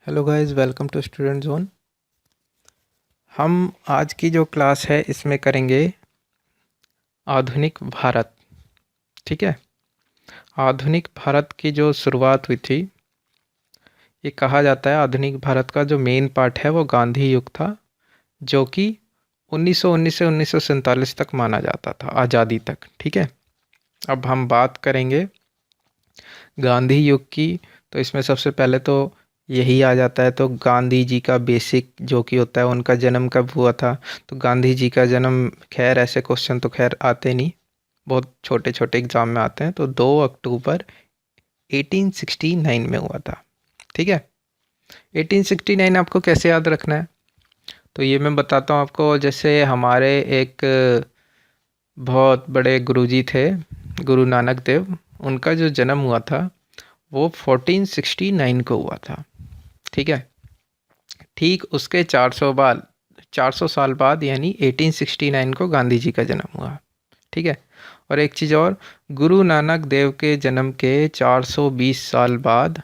Hello guys, welcome to student zone. हम आज की जो क्लास है इसमें करेंगे आधुनिक भारत। ठीक है। आधुनिक भारत की जो शुरुआत हुई थी, ये कहा जाता है आधुनिक भारत का जो मेन पार्ट है वो गांधी युग था, जो कि 1919 से 1947 तक माना जाता था, आज़ादी तक। ठीक है। अब हम बात करेंगे गांधी युग की। तो इसमें सबसे पहले तो यही आ जाता है, तो गांधी जी का बेसिक जो कि होता है, उनका जन्म कब हुआ था। तो गांधी जी का जन्म, खैर ऐसे क्वेश्चन तो खैर आते नहीं, बहुत छोटे छोटे एग्जाम में आते हैं। तो 2 अक्टूबर 1869 में हुआ था। ठीक है। 1869 आपको कैसे याद रखना है, तो ये मैं बताता हूँ आपको। जैसे हमारे एक बहुत बड़े गुरुजी थे, गुरु नानक देव, उनका जो जन्म हुआ था वो 1469 को हुआ था। ठीक है। ठीक उसके 400 साल बाद यानी 1869 को गांधी जी का जन्म हुआ। ठीक है। और एक चीज़ और, गुरु नानक देव के जन्म के 420 साल बाद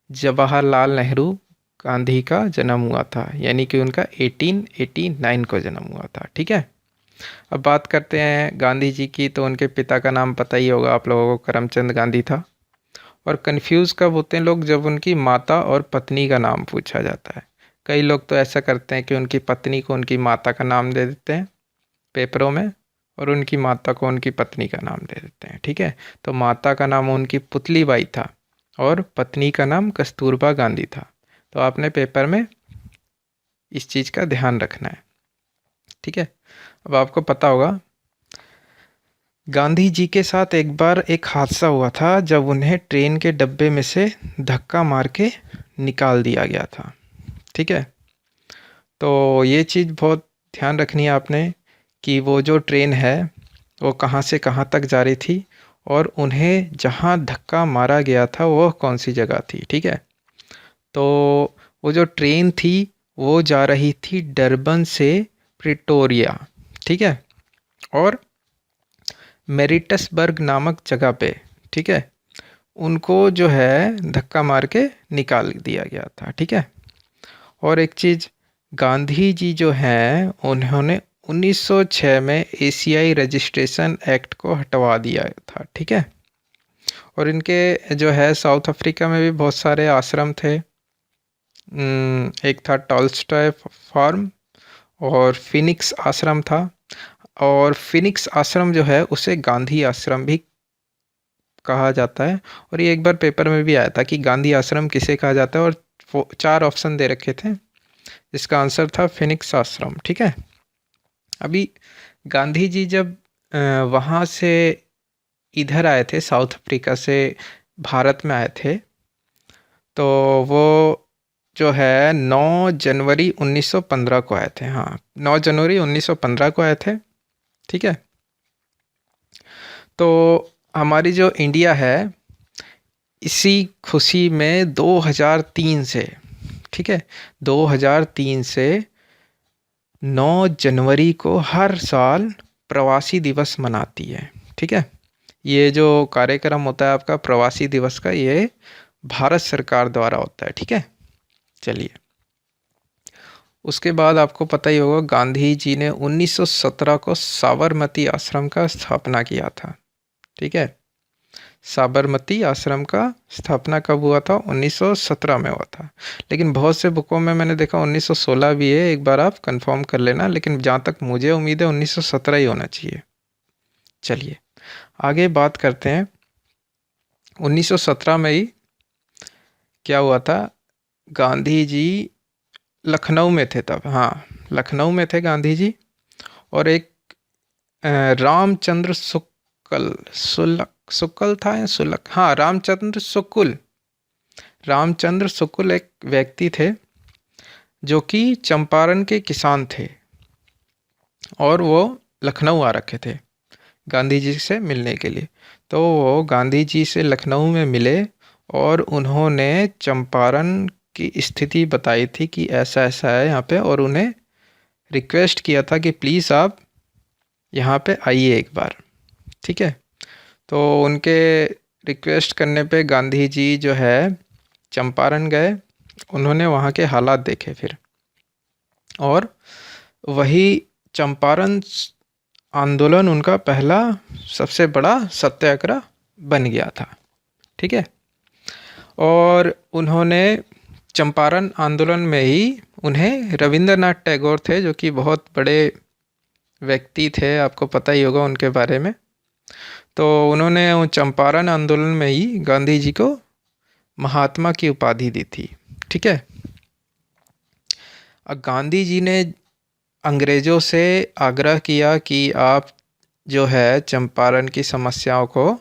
जवाहरलाल नेहरू गांधी का जन्म हुआ था, यानी कि उनका 1889 को जन्म हुआ था। ठीक है। अब बात करते हैं गांधी जी की। तो उनके पिता का नाम पता ही होगा आप लोगों को, करमचंद गांधी था। और कंफ्यूज कब होते हैं लोग, जब उनकी माता और पत्नी का नाम पूछा जाता है। कई लोग तो ऐसा करते हैं कि उनकी पत्नी को उनकी माता का नाम दे देते हैं पेपरों में, और उनकी माता को उनकी पत्नी का नाम दे देते हैं। ठीक है। तो माता का नाम उनकी पुतली बाई था और पत्नी का नाम कस्तूरबा गांधी था। तो आपने पेपर में इस चीज़ का ध्यान रखना है। ठीक है। अब आपको पता होगा गांधी जी के साथ एक बार एक हादसा हुआ था, जब उन्हें ट्रेन के डब्बे में से धक्का मार के निकाल दिया गया था। ठीक है। तो ये चीज़ बहुत ध्यान रखनी है आपने कि वो जो ट्रेन है वो कहाँ से कहाँ तक जा रही थी, और उन्हें जहाँ धक्का मारा गया था वह कौन सी जगह थी। ठीक है। तो वो जो ट्रेन थी वो जा रही थी डरबन से प्रिटोरिया। ठीक है। और मेरिटसबर्ग नामक जगह पे, ठीक है, उनको जो है धक्का मार के निकाल दिया गया था। ठीक है। और एक चीज़, गांधी जी जो हैं उन्होंने 1906 में एशियाई रजिस्ट्रेशन एक्ट को हटवा दिया था। ठीक है। और इनके जो है साउथ अफ्रीका में भी बहुत सारे आश्रम थे। एक था टॉल्स्टॉय फार्म, और फिनिक्स आश्रम था। और फिनिक्स आश्रम जो है उसे गांधी आश्रम भी कहा जाता है। और ये एक बार पेपर में भी आया था कि गांधी आश्रम किसे कहा जाता है, और वो 4 ऑप्शन दे रखे थे, जिसका आंसर था फिनिक्स आश्रम। ठीक है। अभी गांधी जी जब वहाँ से इधर आए थे, साउथ अफ्रीका से भारत में आए थे, तो वो जो है 9 जनवरी 1915 को आए थे। हाँ, 9 जनवरी 1915 को आए थे। ठीक है। तो हमारी जो इंडिया है, इसी खुशी में 2003 से, ठीक है, 2003 से 9 जनवरी को हर साल प्रवासी दिवस मनाती है। ठीक है। ये जो कार्यक्रम होता है आपका प्रवासी दिवस का, ये भारत सरकार द्वारा होता है। ठीक है। चलिए, उसके बाद आपको पता ही होगा गांधी जी ने 1917 को साबरमती आश्रम का स्थापना किया था। ठीक है। साबरमती आश्रम का स्थापना कब हुआ था? 1917 में हुआ था। लेकिन बहुत से बुकों में मैंने देखा 1916 भी है, एक बार आप कंफर्म कर लेना, लेकिन जहाँ तक मुझे उम्मीद है 1917 ही होना चाहिए। चलिए आगे बात करते हैं। 1917 में ही क्या हुआ था, गांधी जी लखनऊ में थे तब। हाँ, लखनऊ में थे गांधी जी। और एक रामचंद्र शुक्ल था या सुलक, हाँ, रामचंद्र शुक्ल एक व्यक्ति थे जो कि चंपारण के किसान थे, और वो लखनऊ आ रखे थे गांधी जी से मिलने के लिए। तो वो गांधी जी से लखनऊ में मिले, और उन्होंने चंपारण की स्थिति बताई थी कि ऐसा ऐसा है यहाँ पे, और उन्हें रिक्वेस्ट किया था कि प्लीज़ आप यहाँ पे आइए एक बार। ठीक है। तो उनके रिक्वेस्ट करने पे गांधी जी जो है चंपारण गए, उन्होंने वहाँ के हालात देखे फिर, और वही चंपारण आंदोलन उनका पहला सबसे बड़ा सत्याग्रह बन गया था। ठीक है, और उन्होंने चंपारण आंदोलन में ही उन्हें रविंद्रनाथ टैगोर थे, जो कि बहुत बड़े व्यक्ति थे, आपको पता ही होगा उनके बारे में। तो उन्होंने वो चंपारण आंदोलन में ही गांधी जी को महात्मा की उपाधि दी थी। ठीक है, गांधी जी ने अंग्रेज़ों से आग्रह किया कि आप जो है चंपारण की समस्याओं को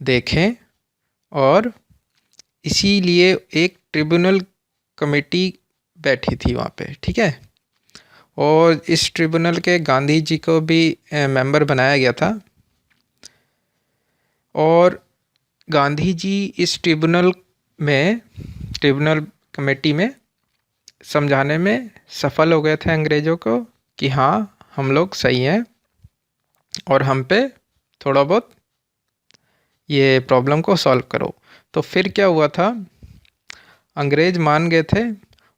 देखें, और इसीलिए एक ट्रिब्यूनल कमेटी बैठी थी वहाँ पे। ठीक है, और इस ट्रिब्यूनल के गांधी जी को भी मेंबर बनाया गया था, और गांधी जी इस ट्रिब्यूनल कमेटी में समझाने में सफल हो गए थे अंग्रेज़ों को कि हाँ, हम लोग सही हैं और हम पे थोड़ा बहुत ये प्रॉब्लम को सॉल्व करो। तो फिर क्या हुआ था, अंग्रेज़ मान गए थे,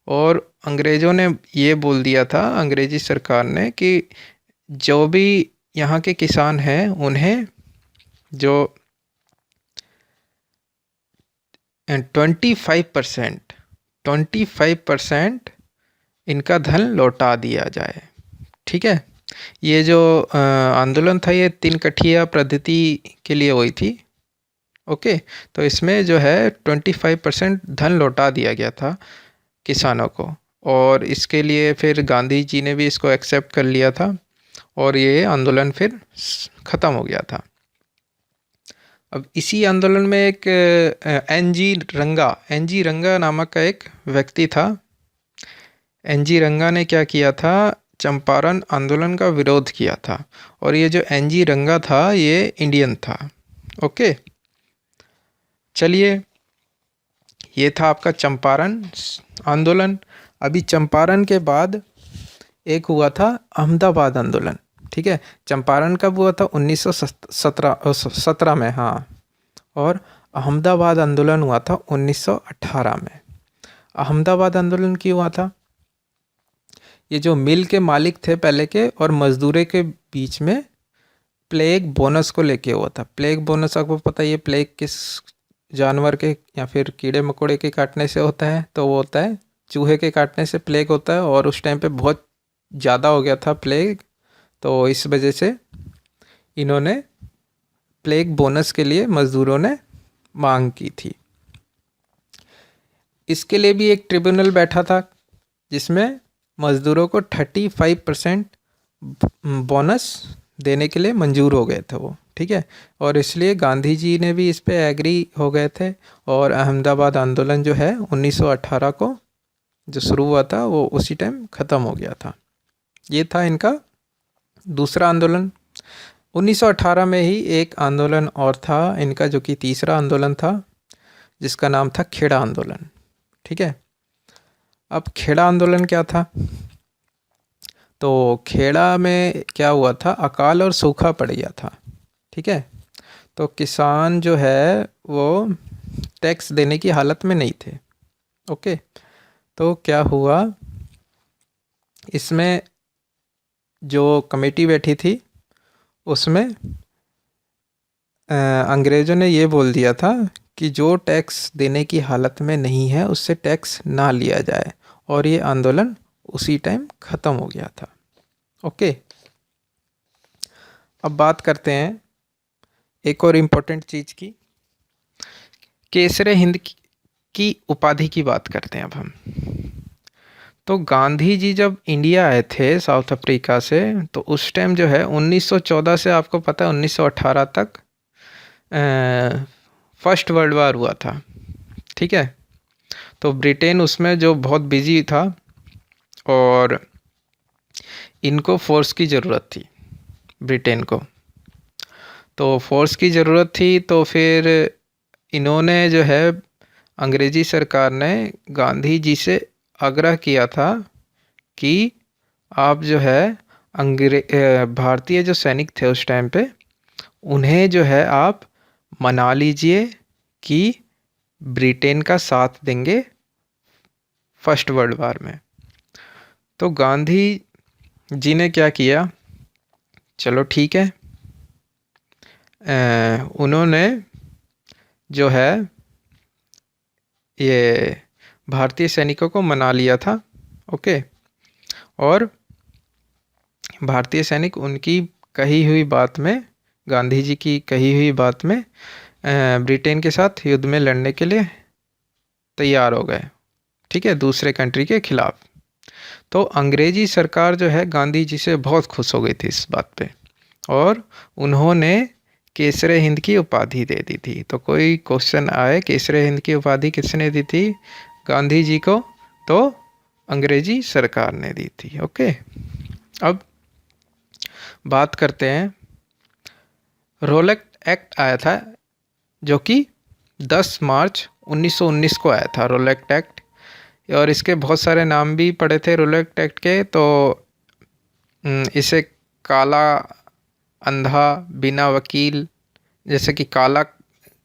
और अंग्रेज़ों ने ये बोल दिया था, अंग्रेज़ी सरकार ने, कि जो भी यहाँ के किसान हैं उन्हें जो 25% इनका धन लौटा दिया जाए। ठीक है, ये जो आंदोलन था ये 3 कठिया पद्धति के लिए हुई थी। ओके, तो इसमें जो है 25% धन लौटा दिया गया था किसानों को, और इसके लिए फिर गांधी जी ने भी इसको एक्सेप्ट कर लिया था, और ये आंदोलन फिर ख़त्म हो गया था। अब इसी आंदोलन में एक एन जी रंगा नामक का एक व्यक्ति था। एन जी रंगा ने क्या किया था, चंपारण आंदोलन का विरोध किया था, और ये जो एन जी रंगा था ये इंडियन था। ओके, चलिए, ये था आपका चंपारण आंदोलन। अभी चंपारण के बाद एक हुआ था अहमदाबाद आंदोलन। ठीक है, चंपारण कब हुआ था, 1917 में, हाँ, और अहमदाबाद आंदोलन हुआ था 1918 में। अहमदाबाद आंदोलन क्यों हुआ था, ये जो मिल के मालिक थे पहले के और मजदूरों के बीच में प्लेग बोनस को लेके हुआ था। प्लेग बोनस आपको पता है, ये प्लेग किस जानवर के या फिर कीड़े मकोड़े के काटने से होता है, तो वो होता है चूहे के काटने से प्लेग होता है, और उस टाइम पे बहुत ज़्यादा हो गया था प्लेग, तो इस वजह से इन्होंने प्लेग बोनस के लिए मज़दूरों ने मांग की थी। इसके लिए भी एक ट्रिब्यूनल बैठा था जिसमें मज़दूरों को 35% बोनस देने के लिए मंजूर हो गए थे वो। ठीक है, और इसलिए गांधी जी ने भी इस पे एग्री हो गए थे, और अहमदाबाद आंदोलन जो है 1918 को जो शुरू हुआ था वो उसी टाइम ख़त्म हो गया था। ये था इनका दूसरा आंदोलन। 1918 में ही एक आंदोलन और था इनका, जो कि तीसरा आंदोलन था, जिसका नाम था खेड़ा आंदोलन। ठीक है, अब खेड़ा आंदोलन क्या था, तो खेड़ा में क्या हुआ था, अकाल और सूखा पड़ गया था। ठीक है, तो किसान जो है वो टैक्स देने की हालत में नहीं थे। ओके, तो क्या हुआ, इसमें जो कमेटी बैठी थी उसमें अंग्रेज़ों ने ये बोल दिया था कि जो टैक्स देने की हालत में नहीं है उससे टैक्स ना लिया जाए, और ये आंदोलन उसी टाइम ख़त्म हो गया था। ओके, अब बात करते हैं एक और इम्पोर्टेंट चीज़ की, केसरे हिंद की उपाधि की बात करते हैं अब हम। तो गांधी जी जब इंडिया आए थे साउथ अफ्रीका से, तो उस टाइम जो है 1914 से आपको पता है 1918 तक फर्स्ट वर्ल्ड वार हुआ था। ठीक है, तो ब्रिटेन उसमें जो बहुत बिजी था, और इनको फोर्स की ज़रूरत थी, ब्रिटेन को तो फोर्स की ज़रूरत थी। तो फिर इन्होंने जो है अंग्रेज़ी सरकार ने गांधी जी से आग्रह किया था कि आप जो है भारतीय जो सैनिक थे उस टाइम पे, उन्हें जो है आप मना लीजिए कि ब्रिटेन का साथ देंगे फर्स्ट वर्ल्ड वार में। तो गांधी जी ने क्या किया, चलो ठीक है, उन्होंने जो है ये भारतीय सैनिकों को मना लिया था। ओके, और भारतीय सैनिक उनकी कही हुई बात में, गांधी जी की कही हुई बात में ब्रिटेन के साथ युद्ध में लड़ने के लिए तैयार हो गए, ठीक है, दूसरे कंट्री के खिलाफ। तो अंग्रेजी सरकार जो है गांधी जी से बहुत खुश हो गई थी इस बात पे, और उन्होंने केसरे हिंद की उपाधि दे दी थी। तो कोई क्वेश्चन आए, केसरे हिंद की उपाधि किसने दी थी गांधी जी को, तो अंग्रेजी सरकार ने दी थी। ओके, अब बात करते हैं, रोलेट एक्ट आया था जो कि 10 मार्च 1919 को आया था, रोलेट एक्ट। और इसके बहुत सारे नाम भी पड़े थे रोलेट एक्ट के। तो इसे काला अंधा बिना वकील, जैसे कि काला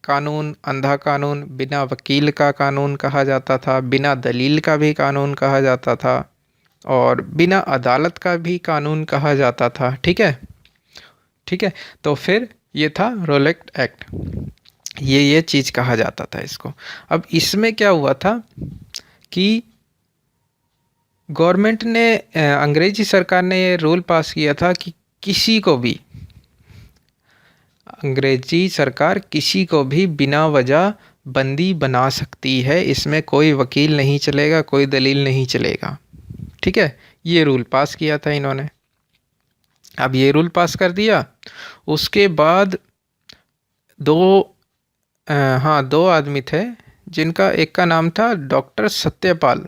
कानून, अंधा कानून, बिना वकील का कानून कहा जाता था, बिना दलील का भी कानून कहा जाता था, और बिना अदालत का भी कानून कहा जाता था। ठीक है, ठीक है। तो फिर ये था रोलेट एक्ट, ये चीज़ कहा जाता था इसको। अब इसमें क्या हुआ था कि गवर्नमेंट ने, अंग्रेजी सरकार ने ये रूल पास किया था कि किसी को भी, अंग्रेजी सरकार किसी को भी बिना वजह बंदी बना सकती है, इसमें कोई वकील नहीं चलेगा, कोई दलील नहीं चलेगा। ठीक है, ये रूल पास किया था इन्होंने। अब ये रूल पास कर दिया, उसके बाद दो आदमी थे जिनका, एक का नाम था डॉक्टर सत्यपाल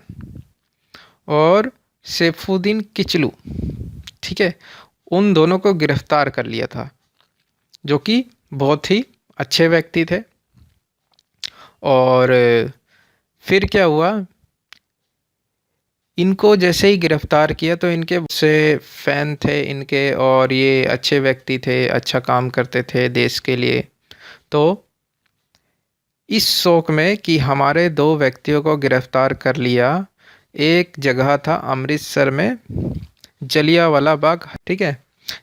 और सैफुद्दीन किचलू। ठीक है, उन दोनों को गिरफ्तार कर लिया था, जो कि बहुत ही अच्छे व्यक्ति थे। और फिर क्या हुआ, इनको जैसे ही गिरफ्तार किया तो इनके से फैन थे इनके, और ये अच्छे व्यक्ति थे, अच्छा काम करते थे देश के लिए। तो इस शौक में कि हमारे दो व्यक्तियों को गिरफ्तार कर लिया, एक जगह था अमृतसर में, जलियांवाला बाग। ठीक है,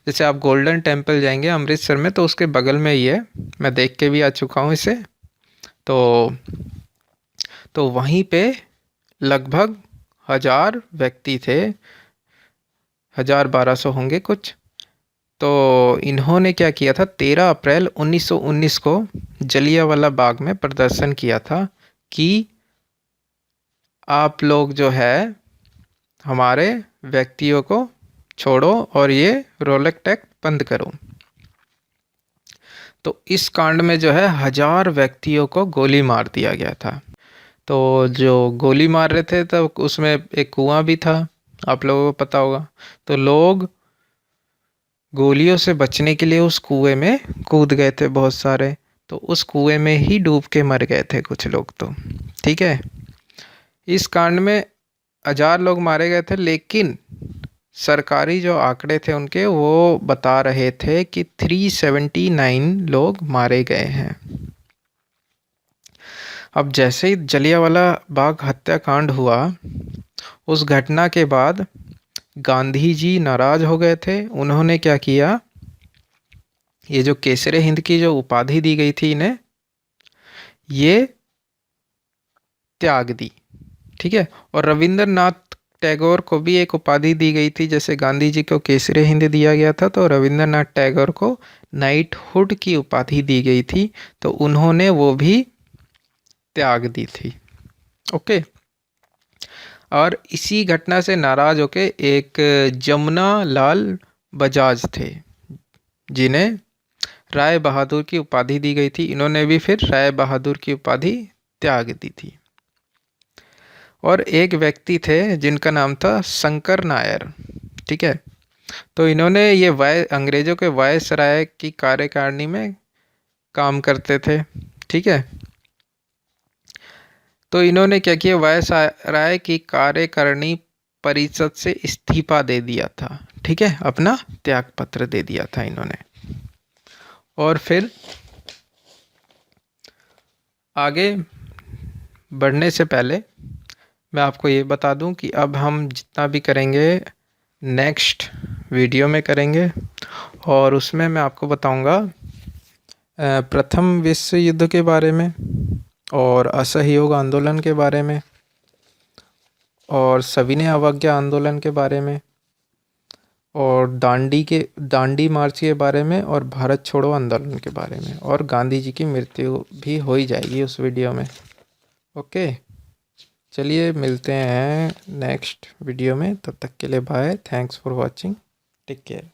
जैसे आप गोल्डन टेम्पल जाएंगे अमृतसर में तो उसके बगल में ही है, मैं देख के भी आ चुका हूँ इसे। तो वहीं पे लगभग 1000 व्यक्ति थे, 1000-1200 होंगे कुछ। तो इन्होंने क्या किया था, 13 अप्रैल 1919 को जलियांवाला बाग में प्रदर्शन किया था कि आप लोग जो है हमारे व्यक्तियों को छोड़ो और ये रोलेट एक्ट बंद करो। तो इस कांड में जो है 1000 व्यक्तियों को गोली मार दिया गया था। तो जो गोली मार रहे थे तब उसमें एक कुआं भी था, आप लोगों को पता होगा। तो लोग गोलियों से बचने के लिए उस कुएं में कूद गए थे बहुत सारे, तो उस कुएं में ही डूब के मर गए थे कुछ लोग तो। ठीक है, इस कांड में 1000 लोग मारे गए थे, लेकिन सरकारी जो आंकड़े थे उनके, वो बता रहे थे कि 379 लोग मारे गए हैं। अब जैसे ही जलियांवाला बाग हत्याकांड हुआ, उस घटना के बाद गांधी जी नाराज हो गए थे। उन्होंने क्या किया, ये जो केसरे हिंद की जो उपाधि दी गई थी इन्हें, ये त्याग दी। ठीक है, और रविंद्रनाथ टैगोर को भी एक उपाधि दी गई थी, जैसे गांधी जी को केसरे हिंद दिया गया था तो रविंद्रनाथ टैगोर को नाइटहुड की उपाधि दी गई थी, तो उन्होंने वो भी त्याग दी थी। ओके, और इसी घटना से नाराज होके एक जमुना लाल बजाज थे, जिन्हें राय बहादुर की उपाधि दी गई थी, इन्होंने भी फिर राय बहादुर की उपाधि त्याग दी थी। और एक व्यक्ति थे जिनका नाम था शंकर नायर। ठीक है, तो इन्होंने ये अंग्रेजों के वायसराय की कार्यकारिणी में काम करते थे। ठीक है, तो इन्होंने क्या किया, वायसराय की कार्यकारिणी परिषद से इस्तीफा दे दिया था। ठीक है, अपना त्याग पत्र दे दिया था इन्होंने। और फिर आगे बढ़ने से पहले मैं आपको ये बता दूं कि अब हम जितना भी करेंगे नेक्स्ट वीडियो में करेंगे, और उसमें मैं आपको बताऊंगा प्रथम विश्व युद्ध के बारे में, और असहयोग आंदोलन के बारे में, और सविनय अवज्ञा आंदोलन के बारे में, और दांडी मार्च के बारे में, और भारत छोड़ो आंदोलन के बारे में, और गांधी जी की मृत्यु भी हो ही जाएगी उस वीडियो में। ओके, चलिए मिलते हैं नेक्स्ट वीडियो में, तब तक के लिए bye, thanks for watching, take care.